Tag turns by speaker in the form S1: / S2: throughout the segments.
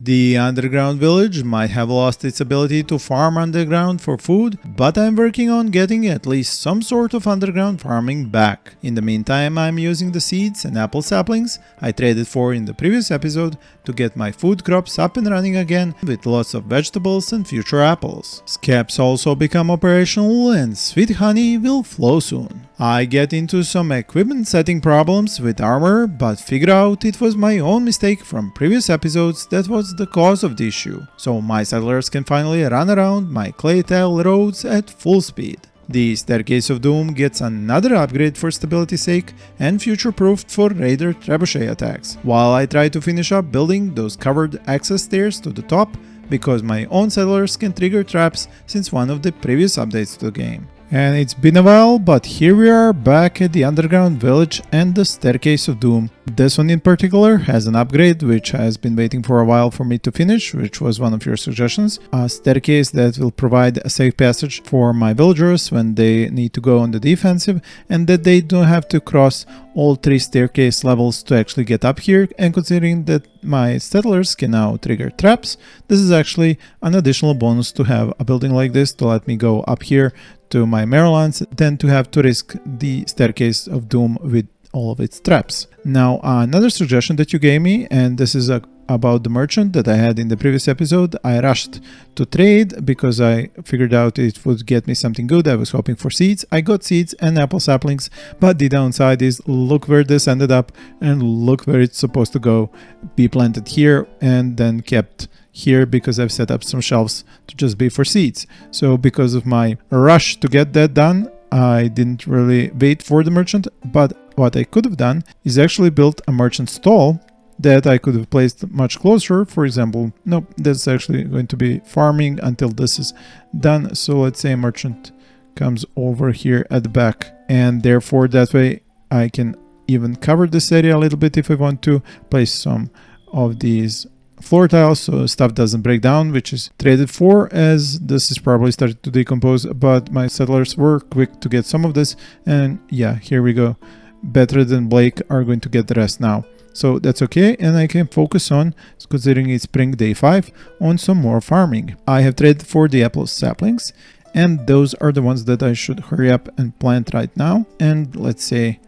S1: The underground village might have lost its ability to farm underground for food, but I'm working on getting at least some sort of underground farming back. In the meantime, I'm using the seeds and apple saplings I traded for in the previous episode to get my food crops up and running again with lots of vegetables and future apples. Skeps also become operational and sweet honey will flow soon. I get into some equipment setting problems with armor, but figure out it was my own mistake from previous episodes that was the cause of the issue, so my settlers can finally run around my clay tile roads at full speed. The Staircase of Doom gets another upgrade for stability's sake and future-proofed for raider trebuchet attacks, while I try to finish up building those covered access stairs to the top because my own settlers can trigger traps since one of the previous updates to the game. And it's been a while, but here we are back at the underground village and the Staircase of Doom. This one in particular has an upgrade which has been waiting for a while for me to finish, which was one of your suggestions. A staircase that will provide a safe passage for my villagers when they need to go on the defensive, and that they don't have to cross all 3 staircase levels to actually get up here. And considering that my settlers can now trigger traps, this is actually an additional bonus to have a building like this to let me go up here to my Marylands than to have to risk the Staircase of Doom with all of its traps. Now, another suggestion that you gave me, and this is about the merchant that I had in the previous episode. I rushed to trade because I figured out it would get me something good. I was hoping for seeds. I got seeds and apple saplings, but the downside is look where this ended up and look where it's supposed to go. Be planted here and then kept here because I've set up some shelves to just be for seeds. So because of my rush to get that done, I didn't really wait for the merchant, but what I could have done is actually built a merchant stall that I could have placed much closer. For example, nope, that's actually going to be farming until this is done. So let's say a merchant comes over here at the back, and therefore that way I can even cover this area a little bit if I want to, place some of these floor tiles so stuff doesn't break down, which is traded for as this is probably started to decompose, but my settlers were quick to get some of this, and yeah, here we go. Better than Blake are going to get the rest now. So that's okay, and I can focus on, considering it's spring day 5, on some more farming. I have traded for the apple saplings, and those are the ones that I should hurry up and plant right now. And let's say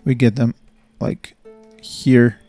S1: we get them like here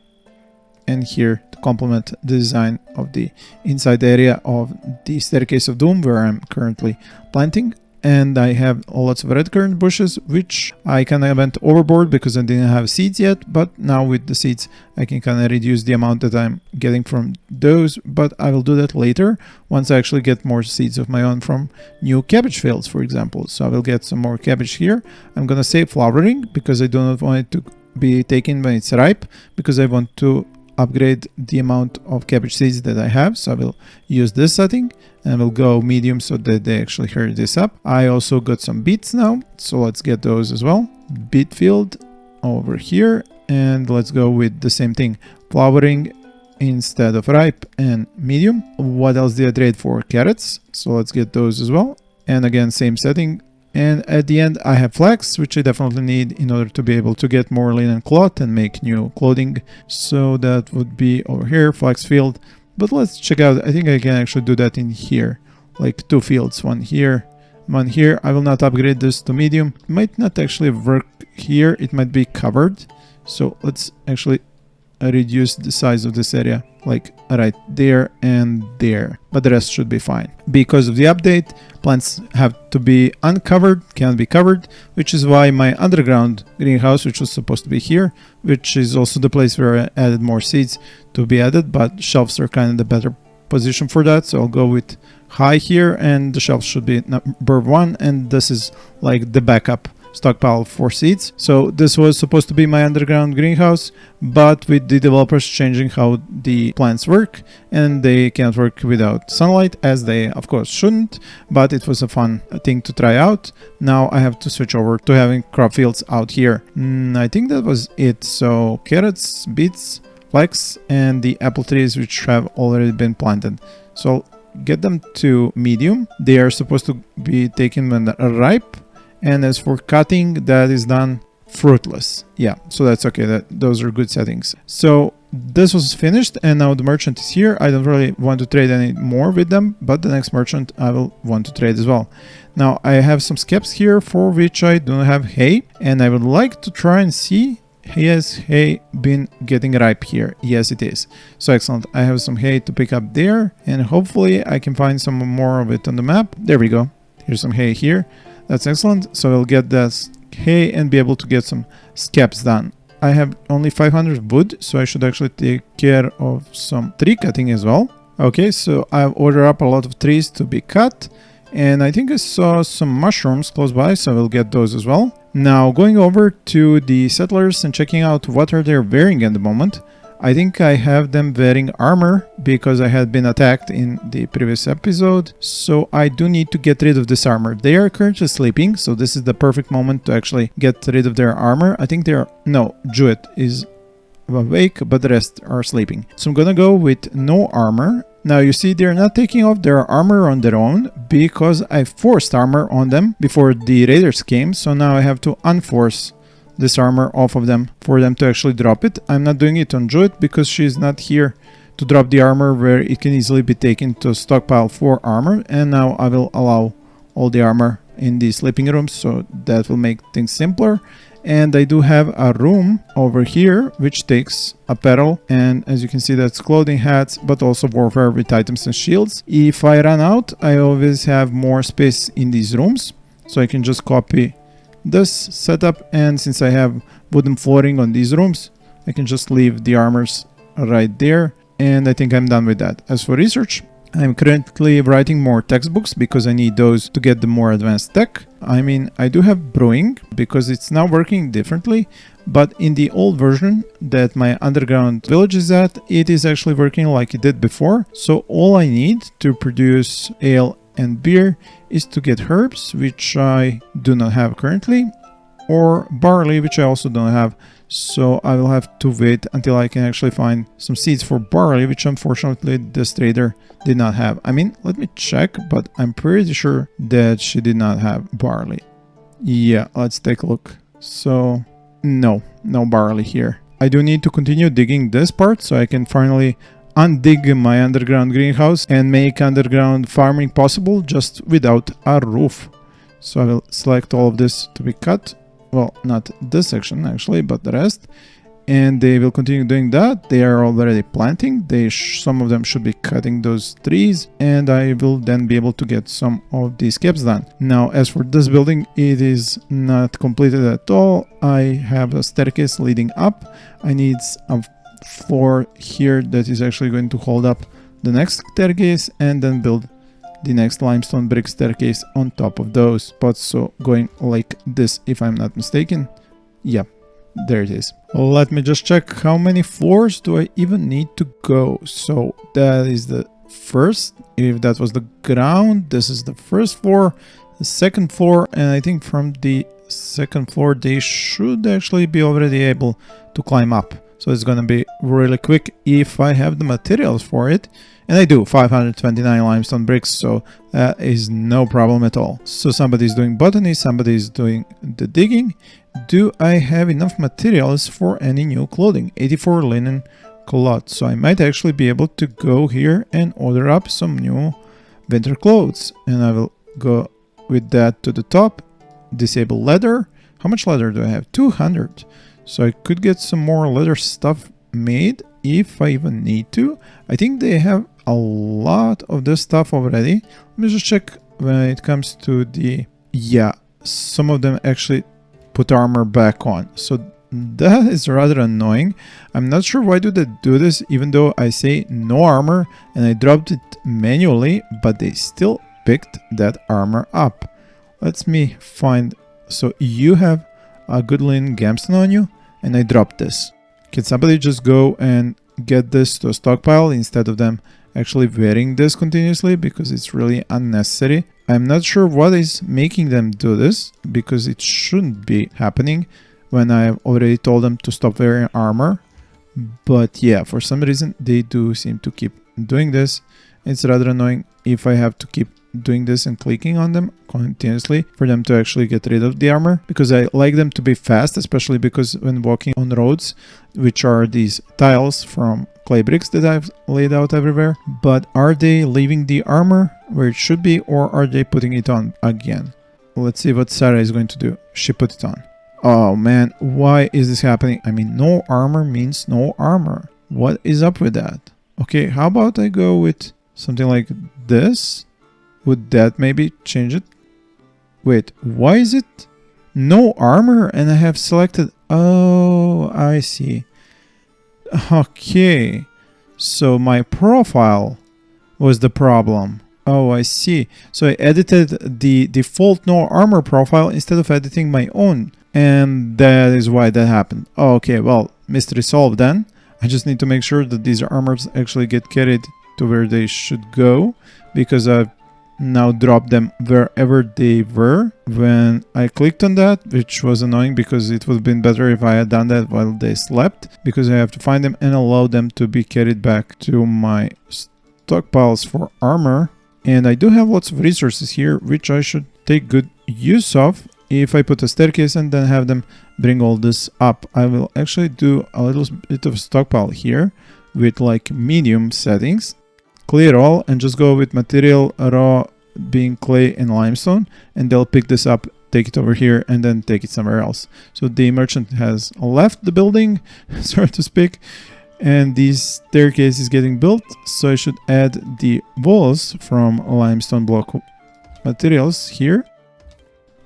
S1: and here to complement the design of the inside area of the Staircase of Doom where I'm currently planting. And I have lots of red currant bushes, which I kind of went overboard because I didn't have seeds yet, but now with the seeds I can kind of reduce the amount that I'm getting from those, but I will do that later once I actually get more seeds of my own from new cabbage fields, for example. So I will get some more cabbage here. I'm gonna save flowering because I do not want it to be taken when it's ripe, because I want to upgrade the amount of cabbage seeds that I have. So I will use this setting and we'll go medium so that they actually hurry this up. I also got some beets now, so let's get those as well. Beet field over here, and let's go with the same thing, flowering instead of ripe and medium. What else did I trade for? Carrots, so let's get those as well. And again, same setting. And at the end I have flax, which I definitely need in order to be able to get more linen cloth and make new clothing. So that would be over here, flax field. But let's check out, I think I can actually do that in here, like 2 fields, one here, one here. I will not upgrade this to medium. It might not actually work here, it might be covered. So let's actually reduce the size of this area, like right there and there, but the rest should be fine. Because of the update, plants have to be uncovered, can't be covered, which is why my underground greenhouse, which was supposed to be here, which is also the place where I added more seeds to be added, but shelves are kind of the better position for that, so I'll go with high here, and the shelves should be number 1, and this is like the backup stockpile for seeds. So this was supposed to be my underground greenhouse, but with the developers changing how the plants work, and they can't work without sunlight, as they of course shouldn't, but it was a fun thing to try out. Now I have to switch over to having crop fields out here. I think that was it. So carrots, beets, flax, and the apple trees which have already been planted. So get them to medium. They are supposed to be taken when they're ripe. And as for cutting, that is done fruitless. Yeah, so that's okay. Those are good settings. So this was finished and now the merchant is here. I don't really want to trade any more with them, but the next merchant I will want to trade as well. Now I have some skeps here for which I don't have hay, and I would like to try and see, has hay been getting ripe here? Yes, it is. So excellent. I have some hay to pick up there, and hopefully I can find some more of it on the map. There we go. Here's some hay here. That's excellent. So I'll get that hay and be able to get some skeps done. I have only 500 wood, so I should actually take care of some tree cutting as well. Okay, so I've ordered up a lot of trees to be cut, and I think I saw some mushrooms close by, so I will get those as well. Now going over to the settlers and checking out what are they wearing at the moment. I think I have them wearing armor because I had been attacked in the previous episode, so I do need to get rid of this armor. They are currently sleeping, so this is the perfect moment to actually get rid of their armor. I think no, Jewett is awake, but the rest are sleeping. So I'm gonna go with no armor. Now you see they're not taking off their armor on their own because I forced armor on them before the raiders came, so now I have to unforce this armor off of them for them to actually drop it. I'm not doing it on Jewett because she's not here to drop the armor where it can easily be taken to stockpile for armor, and now I will allow all the armor in the sleeping rooms, so that will make things simpler. And I do have a room over here which takes apparel, and as you can see that's clothing, hats, but also warfare with items and shields. If I run out, I always have more space in these rooms, so I can just copy this setup, and since I have wooden flooring on these rooms, I can just leave the armors right there, and I think I'm done with that. As for research, I'm currently writing more textbooks because I need those to get the more advanced tech. I mean, I do have brewing because it's now working differently, but in the old version that my underground village is at, it is actually working like it did before. So all I need to produce ale and beer is to get herbs, which I do not have currently, or barley, which I also don't have. So I will have to wait until I can actually find some seeds for barley, which unfortunately this trader did not have. I mean, let me check, but I'm pretty sure that she did not have barley. Yeah, let's take a look. So no barley here. I do need to continue digging this part so I can finally undig my underground greenhouse and make underground farming possible just without a roof. So I will select all of this to be cut. Well, not this section actually, but the rest. And they will continue doing that. They are already planting. Some of them should be cutting those trees, and I will then be able to get some of these caps done. Now, as for this building, it is not completed at all. I have a staircase leading up. I need a floor here that is actually going to hold up the next staircase, and then build the next limestone brick staircase on top of those spots, so going like this if I'm not mistaken. Yep, there it is. Let me just check how many floors do I even need to go. So that is the first, if that was the ground, this is the first floor, the second floor, and I think from the second floor they should actually be already able to climb up. So it's gonna be really quick if I have the materials for it. And I do, 529 limestone bricks, so that is no problem at all. So somebody's doing botany, somebody's doing the digging. Do I have enough materials for any new clothing? 84 linen cloth. So I might actually be able to go here and order up some new winter clothes. And I will go with that to the top. Disable leather. How much leather do I have? 200. So I could get some more leather stuff made if I even need to. I think they have a lot of this stuff already. Let me just check when it comes to the... Yeah, some of them actually put armor back on. So that is rather annoying. I'm not sure why do they do this, even though I say no armor and I dropped it manually, but they still picked that armor up. Let me find... So you have a good linen gamston on you, and I dropped this. Can somebody just go and get this to a stockpile instead of them actually wearing this continuously, because it's really unnecessary. I'm not sure what is making them do this, because it shouldn't be happening when I've already told them to stop wearing armor. But yeah, for some reason they do seem to keep doing this. It's rather annoying. if I have to keep doing this and clicking on them continuously for them to actually get rid of the armor, because I like them to be fast, especially because when walking on roads, which are these tiles from clay bricks that I've laid out everywhere. But are they leaving the armor where it should be, or are they putting it on again? Let's see what Sarah is going to do. She put it on. Oh man, why is this happening? I mean, no armor means no armor. What is up with that? Okay, how about I go with something like this? Would that maybe change it? Wait, why is it no armor and I have selected... Oh, I see. Okay, so my profile was the problem. Oh, I see. So I edited the default no armor profile instead of editing my own. And that is why that happened. Okay, well, mystery solved then. I just need to make sure that these armors actually get carried to where they should go, because I've now dropped them wherever they were when I clicked on that, which was annoying because it would have been better if I had done that while they slept, because I have to find them and allow them to be carried back to my stockpiles for armor. And I do have lots of resources here, which I should take good use of. If I put a staircase and then have them bring all this up, I will actually do a little bit of stockpile here with like medium settings. Clear all and just go with material raw being clay and limestone, and they'll pick this up, take it over here, and then take it somewhere else. So the merchant has left the building, so to speak, and this staircase is getting built. So I should add the walls from limestone block materials here,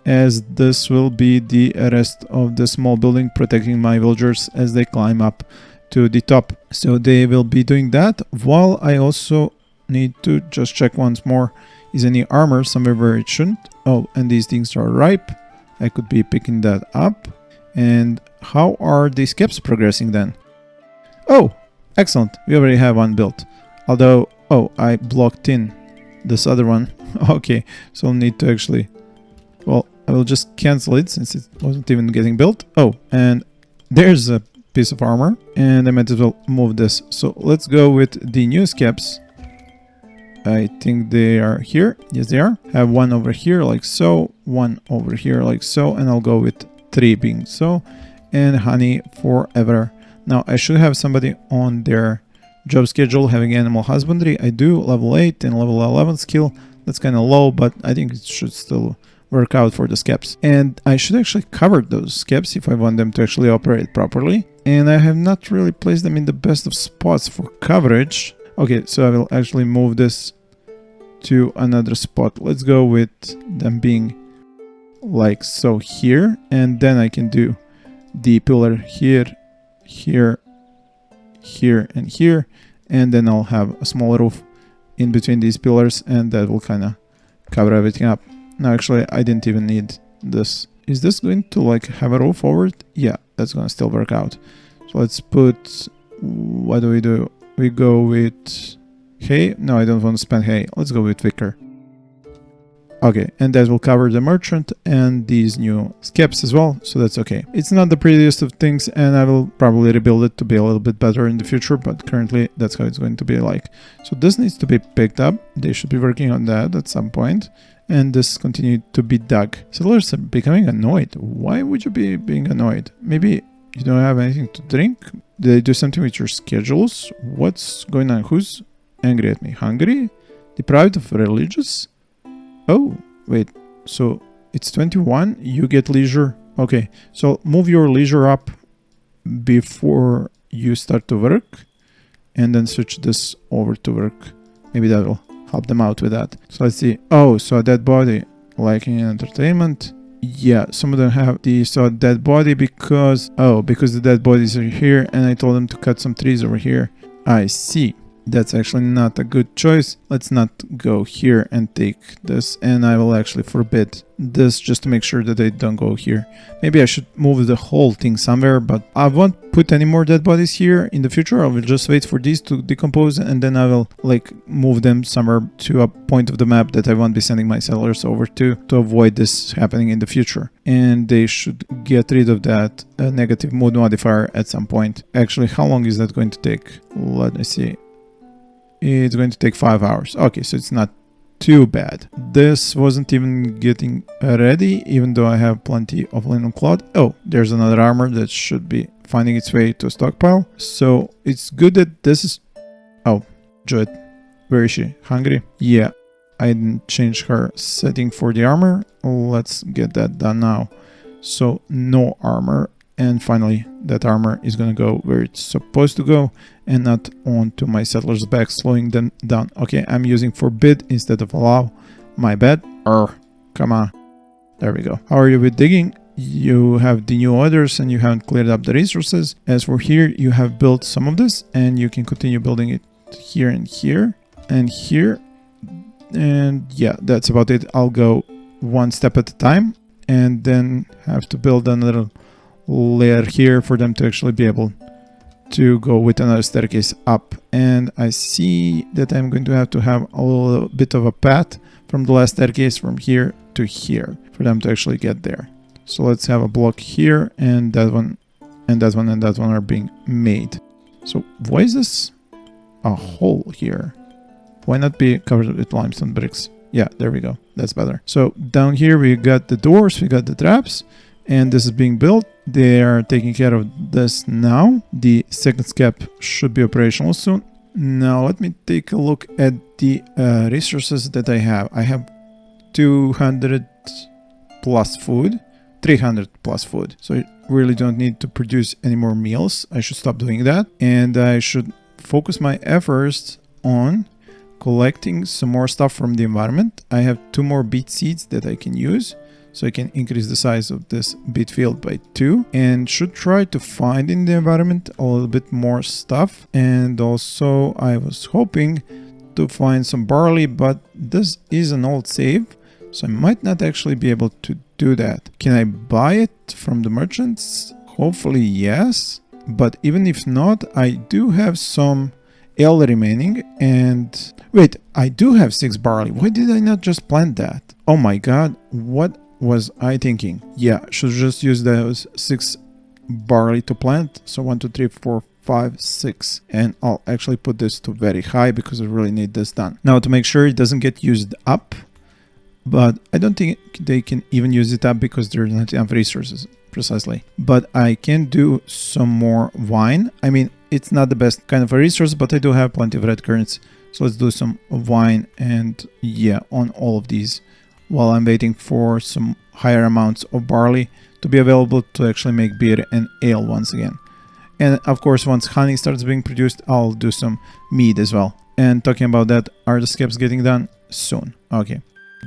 S1: as this will be the rest of the small building protecting my villagers as they climb up to the top. So they will be doing that, while I also need to just check once more, is any armor somewhere where it shouldn't? Oh, and these things are ripe. I could be picking that up. And how are the Skeps progressing then? Oh, excellent. We already have one built. Although, oh, I blocked in this other one. Okay, so I'll need to actually... Well, I will just cancel it since it wasn't even getting built. Oh, and there's a piece of armor, and I might as well move this. So let's go with the new Skeps. I think they are here. Yes, they are. Have one over here like so, one over here like so, and I'll go with 3 being so, and honey forever. Now I should have somebody on their job schedule having animal husbandry. I do, level 8 and level 11 skill. That's kind of low, but I think it should still work out for the Skeps. And I should actually cover those Skeps if I want them to actually operate properly. And I have not really placed them in the best of spots for coverage. Okay, so I will actually move this to another spot. Let's go with them being like so here. And then I can do the pillar here, here, here, and here. And then I'll have a small roof in between these pillars, and that will kind of cover everything up. No, actually, I didn't even need this. Is this going to like have a roof over it? Yeah, that's gonna still work out. So let's put... What do? We go with hay? No, I don't want to spend hay. Let's go with vicar. Okay, and that will cover the merchant and these new Skeps as well, so that's okay. It's not the prettiest of things, and I will probably rebuild it to be a little bit better in the future, but currently that's how it's going to be like. So this needs to be picked up. They should be working on that at some point. And this continued to be dug. Settlers are becoming annoyed. Why would you be being annoyed? Maybe you don't have anything to drink? Did they do something with your schedules? What's going on? Who's angry at me? Hungry? Deprived of religious? Oh, wait. So it's 21. You get leisure. Okay. So move your leisure up before you start to work. And then switch this over to work. Maybe that will help them out with that. So let's see. Oh, so a dead body. Liking and entertainment. Yeah, some of them have the dead body because... Oh, because the dead bodies are here and I told them to cut some trees over here. I see. That's actually not a good choice. Let's not go here and take this, and I will actually forbid this just to make sure that they don't go here. Maybe I should move the whole thing somewhere, but I won't put any more dead bodies here in the future. I will just wait for these to decompose, and then I will like move them somewhere to a point of the map that I won't be sending my settlers over to avoid this happening in the future. And they should get rid of that negative mood modifier at some point. Actually, how long is that going to take? Let me see. It's going to take 5 hours. Okay, so it's not too bad. This wasn't even getting ready, even though I have plenty of linen cloth. Oh, there's another armor that should be finding its way to a stockpile. So it's good that this is... Oh, Joet. Where is she? Hungry? Yeah, I didn't change her setting for the armor. Let's get that done now. So no armor. And finally, that armor is gonna go where it's supposed to go and not onto my settlers' back, slowing them down. Okay, I'm using forbid instead of allow. My bad. Come on. There we go. How are you with digging? You have the new orders and you haven't cleared up the resources. As for here, you have built some of this and you can continue building it here and here and here. And yeah, that's about it. I'll go one step at a time and then have to build another layer here for them to actually be able to go with another staircase up. And I see that I'm going to have a little bit of a path from the last staircase from here to here for them to actually get there. So let's have a block here, and that one and that one and that one are being made. So why is this a hole here? Why not be covered with limestone bricks? Yeah, there we go. That's better. So down here we got the doors, we got the traps, and this is being built. They are taking care of this now. The second skep should be operational soon. Now let me take a look at the resources that I have. I have 200 plus food, 300 plus food. So I really don't need to produce any more meals. I should stop doing that. And I should focus my efforts on collecting some more stuff from the environment. I have 2 more beet seeds that I can use. So I can increase the size of this beet field by 2, and should try to find in the environment a little bit more stuff. And also I was hoping to find some barley, but this is an old save, so I might not actually be able to do that. Can I buy it from the merchants? Hopefully yes, but even if not, I do have some ale remaining. And wait, I do have 6 barley. Why did I not just plant that? Oh my god, what was I thinking? Yeah, should just use those 6 barley to plant. So 1, 2, 3, 4, 5, 6. And I'll actually put this to very high because I really need this done. Now to make sure it doesn't get used up, but I don't think they can even use it up because there's not enough resources, precisely. But I can do some more wine. I mean, it's not the best kind of a resource, but I do have plenty of red currants. So let's do some wine and yeah, on all of these, while I'm waiting for some higher amounts of barley to be available to actually make beer and ale once again. And of course, once honey starts being produced, I'll do some mead as well. And talking about that, are the skeps getting done? Soon. Okay.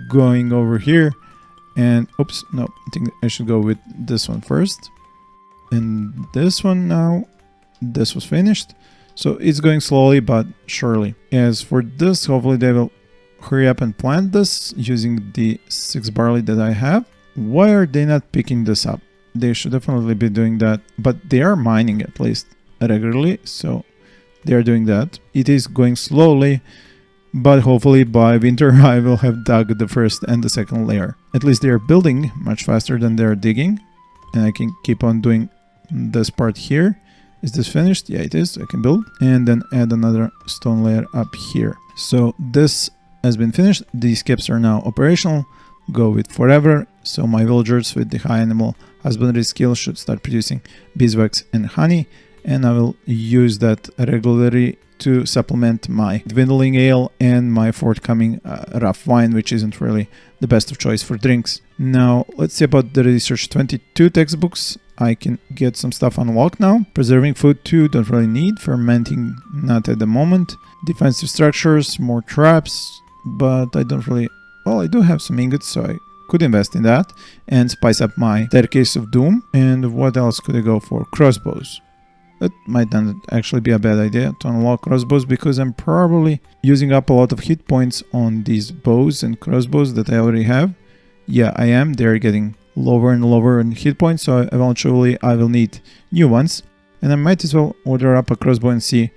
S1: Going over here and oops, no, I think I should go with this one first. And this one now, this was finished. So it's going slowly but surely. As for this, hopefully they will hurry up and plant this using the 6 barley that I have. Why are they not picking this up? They should definitely be doing that, but they are mining at least regularly, so they are doing that. It is going slowly, but hopefully by winter I will have dug the first and the second layer. At least they are building much faster than they are digging, and I can keep on doing this part here. Is this finished? Yeah, it is. I can build and then add another stone layer up here. So this has been finished. These skeps are now operational. Go with forever. So my villagers with the high animal husbandry skill should start producing beeswax and honey, and I will use that regularly to supplement my dwindling ale and my forthcoming rough wine, which isn't really the best of choice for drinks. Now let's see about the research 22 textbooks. I can get some stuff unlocked now. Preserving food too, don't really need. Fermenting, not at the moment. Defensive structures, more traps, but I don't really... Well, I do have some ingots, so I could invest in that and spice up my staircase of doom. And what else could I go for? Crossbows. That might not actually be a bad idea to unlock crossbows, because I'm probably using up a lot of hit points on these bows and crossbows that I already have. Yeah, I am. They're getting lower and lower in hit points, so eventually I will need new ones. And I might as well order up a crossbow and see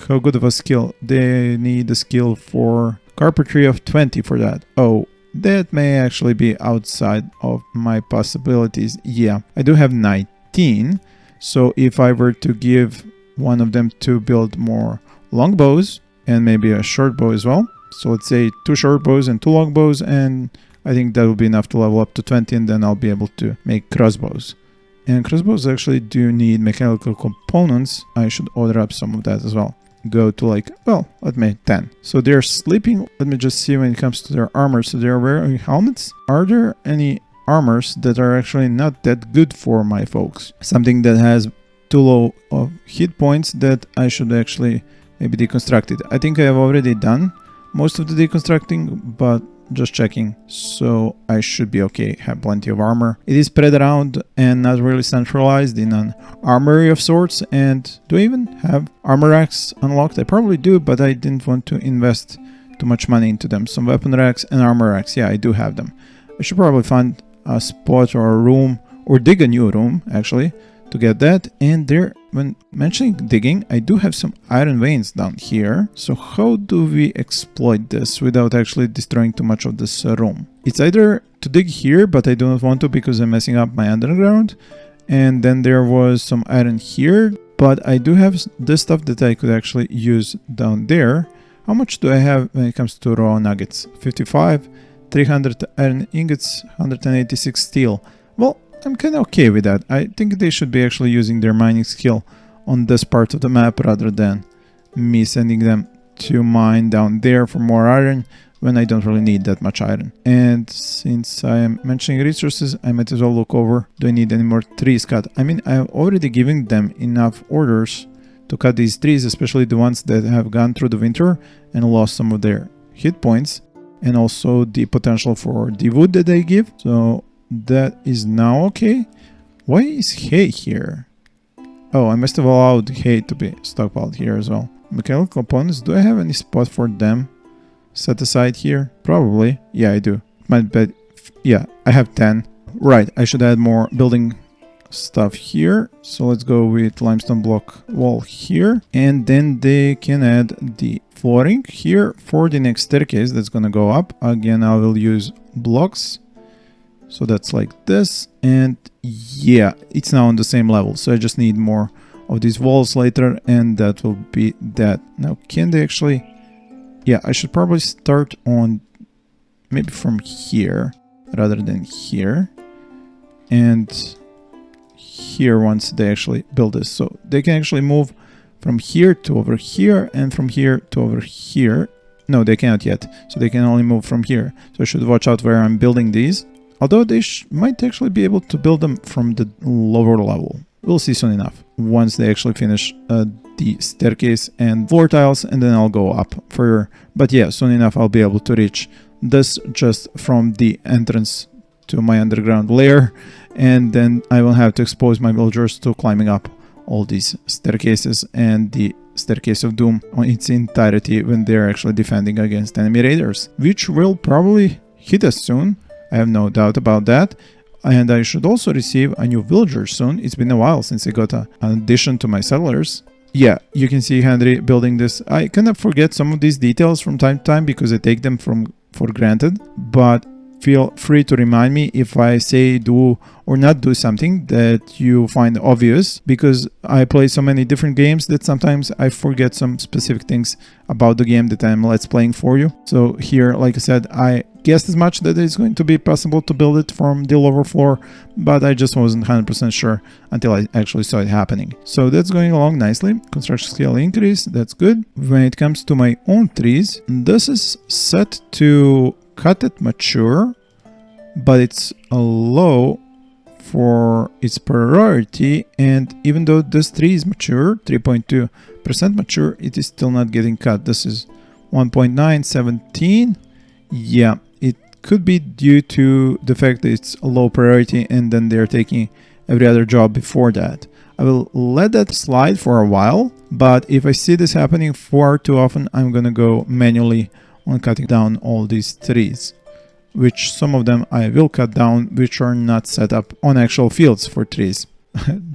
S1: how good of a skill. They need a skill for carpentry of 20 for that. Oh, that may actually be outside of my possibilities. Yeah, I do have 19. So if I were to give one of them to build more longbows and maybe a short bow as well, So let's say 2 short bows and 2 long bows, and I think that will be enough to level up to 20, and then I'll be able to make crossbows. And crossbows actually do need mechanical components. I should order up some of that as well. Go to like, well, let me 10. So they're sleeping. Let me just see when it comes to their armor. So they're wearing helmets. Are there any armors that are actually not that good for my folks? Something that has too low of hit points that I should actually maybe deconstruct it. I think I have already done most of the deconstructing, but just checking. So I should be okay, have plenty of armor. It is spread around and not really centralized in an armory of sorts. And do I even have armor racks unlocked? I probably do, but I didn't want to invest too much money into them. Some weapon racks and armor racks, yeah, I do have them. I should probably find a spot or a room, or dig a new room actually, to get that. And there, when mentioning digging, I do have some iron veins down here. So how do we exploit this without actually destroying too much of this room? It's either to dig here, but I do not want to because I'm messing up my underground. And then there was some iron here, but I do have this stuff that I could actually use down there. How much do I have when it comes to raw nuggets? 55, 300 iron ingots, 186 steel. Well, I'm kind of okay with that. I think they should be actually using their mining skill on this part of the map rather than me sending them to mine down there for more iron when I don't really need that much iron. And since I am mentioning resources, I might as well look over, do I need any more trees cut? I mean, I'm already giving them enough orders to cut these trees, especially the ones that have gone through the winter and lost some of their hit points, and also the potential for the wood that they give. So that is now okay. Why is hay here? Oh, I must have allowed hay to be stockpiled here as well. Mechanical components, do I have any spot for them set aside here? Probably. Yeah, I do. Might bet. Yeah, I have 10. Right, I should add more building stuff here. So let's go with limestone block wall here. And then they can add the flooring here for the next staircase that's gonna go up. Again, I will use blocks. So that's like this, and yeah, it's now on the same level. So I just need more of these walls later, and that will be that. Now, can they actually... Yeah, I should probably start on maybe from here rather than here. And here once they actually build this. So they can actually move from here to over here and from here to over here. No, they cannot yet. So they can only move from here. So I should watch out where I'm building these. Although they might actually be able to build them from the lower level. We'll see soon enough. Once they actually finish the staircase and floor tiles, and then I'll go up further. But yeah, soon enough I'll be able to reach this just from the entrance to my underground lair. And then I will have to expose my villagers to climbing up all these staircases and the Staircase of Doom on its entirety when they're actually defending against enemy raiders. Which will probably hit us soon. I have no doubt about that. And I should also receive a new villager soon. It's been a while since I got an addition to my settlers. Yeah, you can see Henry building this. I kind of forget some of these details from time to time because I take them for granted. But feel free to remind me if I say do or not do something that you find obvious, because I play so many different games that sometimes I forget some specific things about the game that I'm let's playing for you. So here, like I said, I guessed as much that it's going to be possible to build it from the lower floor, but I just wasn't 100% sure until I actually saw it happening. So that's going along nicely. Construction skill increase, that's good. When it comes to my own trees, this is set to cut at mature, but it's a low for its priority, and even though this tree is mature, 3.2% mature, it is still not getting cut. This is 1.917. Yeah, it could be due to the fact that it's a low priority and then they're taking every other job before that. I will let that slide for a while, but if I see this happening far too often, I'm gonna go manually on cutting down all these trees, which some of them I will cut down, which are not set up on actual fields for trees.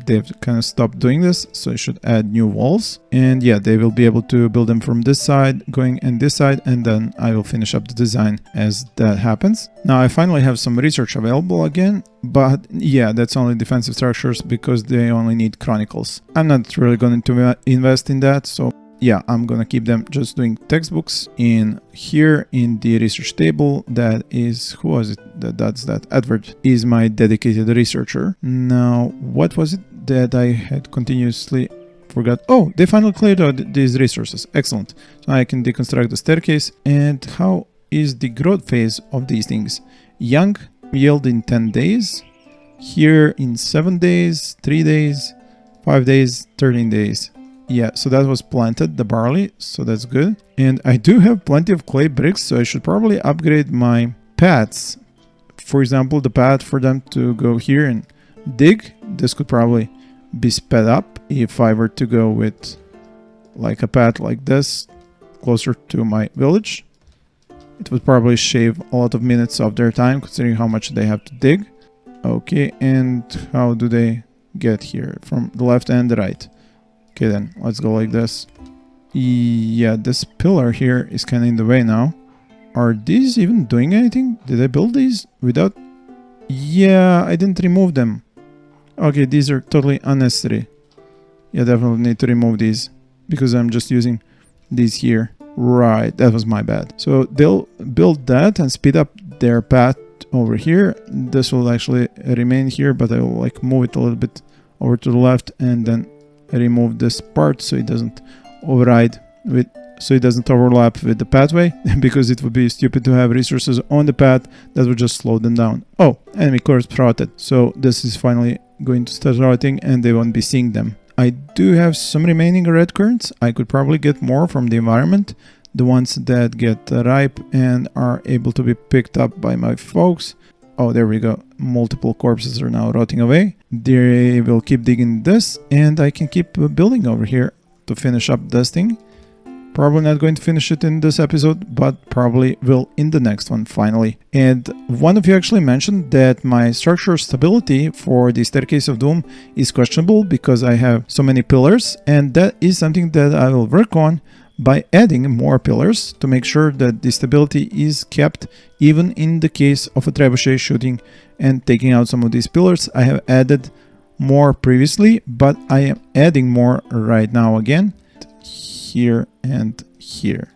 S1: They've kind of stopped doing this, so I should add new walls. And yeah, they will be able to build them from this side, going in this side, and then I will finish up the design as that happens. Now I finally have some research available again, but yeah, that's only defensive structures because they only need chronicles. I'm not really going to invest in that, so yeah, I'm gonna keep them just doing textbooks in here in the research table. That is, who was it? That's that Edward is my dedicated researcher. Now, what was it that I had continuously forgot? Oh, they finally cleared out these resources. Excellent. So I can deconstruct the staircase. And how is the growth phase of these things? Young yield in 10 days. Here in 7 days, 3 days, 5 days, 13 days. Yeah, so that was planted, the barley, so that's good. And I do have plenty of clay bricks, so I should probably upgrade my paths. For example, the path for them to go here and dig, this could probably be sped up if I were to go with like a path like this closer to my village. It would probably shave a lot of minutes of their time considering how much they have to dig. Okay, and how do they get here? From the left and the right. Okay, then let's go like this. Yeah, this pillar here is kind of in the way now. Are these even doing anything? Did I build these without? Yeah, I didn't remove them. Okay, these are totally unnecessary. Yeah, definitely need to remove these because I'm just using these here. Right, that was my bad. So they'll build that and speed up their path over here. This will actually remain here, but I will like move it a little bit over to the left and then remove this part so it doesn't override with, so it doesn't overlap with the pathway because it would be stupid to have resources on the path that would just slow them down. Oh, enemy core sprouted. So this is finally going to start rotting and they won't be seeing them. I do have some remaining red currants. I could probably get more from the environment. The ones that get ripe and are able to be picked up by my folks. Oh, there we go. Multiple corpses are now rotting away. They will keep digging this and I can keep building over here to finish up this thing. Probably not going to finish it in this episode, but probably will in the next one finally. And one of you actually mentioned that my structural stability for the Staircase of Doom is questionable because I have so many pillars, and that is something that I will work on by adding more pillars to make sure that the stability is kept even in the case of a trebuchet shooting and taking out some of these pillars. I have added more previously, but I am adding more right now again. Here and here.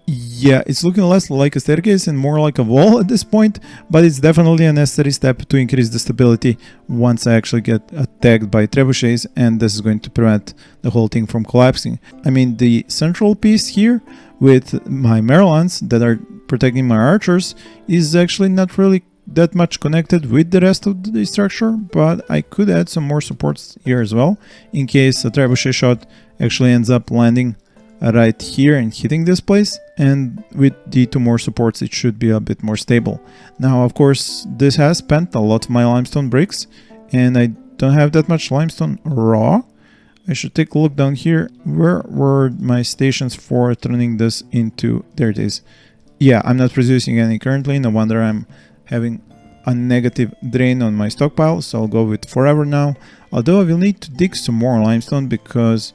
S1: Yeah, it's looking less like a staircase and more like a wall at this point, but it's definitely a necessary step to increase the stability once I actually get attacked by trebuchets, and this is going to prevent the whole thing from collapsing. I mean, the central piece here with my Merlans that are protecting my archers is actually not really that much connected with the rest of the structure, but I could add some more supports here as well in case a trebuchet shot actually ends up landing right here and hitting this place, and with the 2 more supports it should be a bit more stable. Now of course this has spent a lot of my limestone bricks and I don't have that much limestone raw. I should take a look down here. Where were my stations for turning this into? There it is. Yeah, I'm not producing any currently, no wonder I'm having a negative drain on my stockpile, so I'll go with forever now, although I will need to dig some more limestone because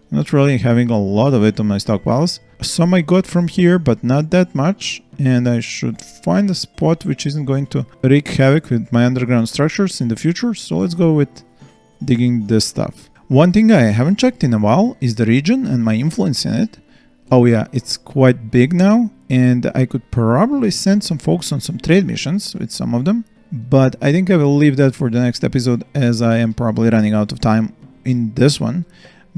S1: I'm not really having a lot of it on my stockpiles. Some I got from here, but not that much. And I should find a spot which isn't going to wreak havoc with my underground structures in the future. So let's go with digging this stuff. One thing I haven't checked in a while is the region and my influence in it. Oh yeah, it's quite big now. And I could probably send some folks on some trade missions with some of them. But I think I will leave that for the next episode as I am probably running out of time in this one.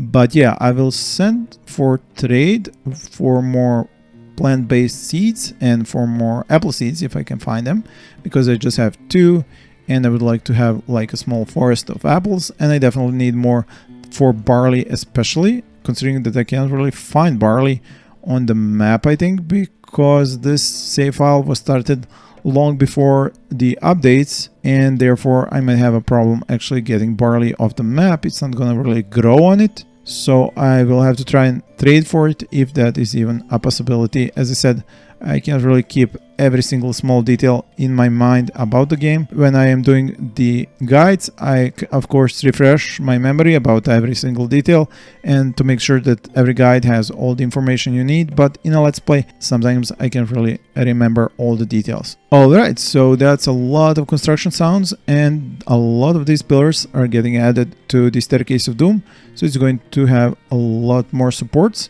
S1: But yeah, I will send for trade for more plant-based seeds and for more apple seeds if I can find them, because I just have 2 and I would like to have like a small forest of apples, and I definitely need more for barley, especially considering that I can't really find barley on the map, I think, because this save file was started long before the updates, and therefore I might have a problem actually getting barley off the map. It's not gonna really grow on it, so I will have to try and trade for it if that is even a possibility. As I said, I can't really keep every single small detail in my mind about the game. When I am doing the guides, I of course refresh my memory about every single detail and to make sure that every guide has all the information you need, but in a let's play sometimes I can't really remember all the details. Alright, so that's a lot of construction sounds, and a lot of these pillars are getting added to the Staircase of Doom, so it's going to have a lot more supports.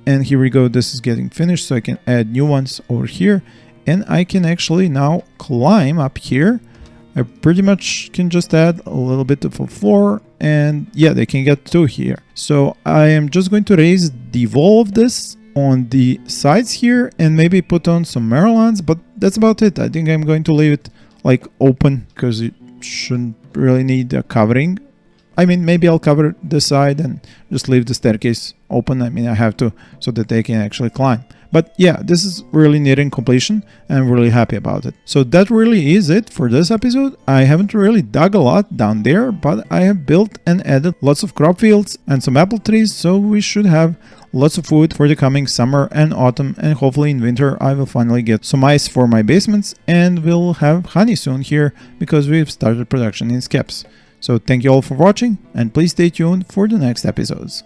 S1: And here we go, this is getting finished, so I can add new ones over here. And I can actually now climb up here. I pretty much can just add a little bit of a floor, and yeah, they can get to here. So I am just going to raise the wall of this on the sides here and maybe put on some Marlons, but that's about it. I think I'm going to leave it like open because it shouldn't really need a covering. I mean, maybe I'll cover this side and just leave the staircase open. I mean, I have to, so that they can actually climb. But yeah, this is really nearing completion and I'm really happy about it. So that really is it for this episode. I haven't really dug a lot down there, but I have built and added lots of crop fields and some apple trees, so we should have lots of food for the coming summer and autumn, and hopefully in winter I will finally get some ice for my basements and we'll have honey soon here because we've started production in Skeps. So thank you all for watching and please stay tuned for the next episodes.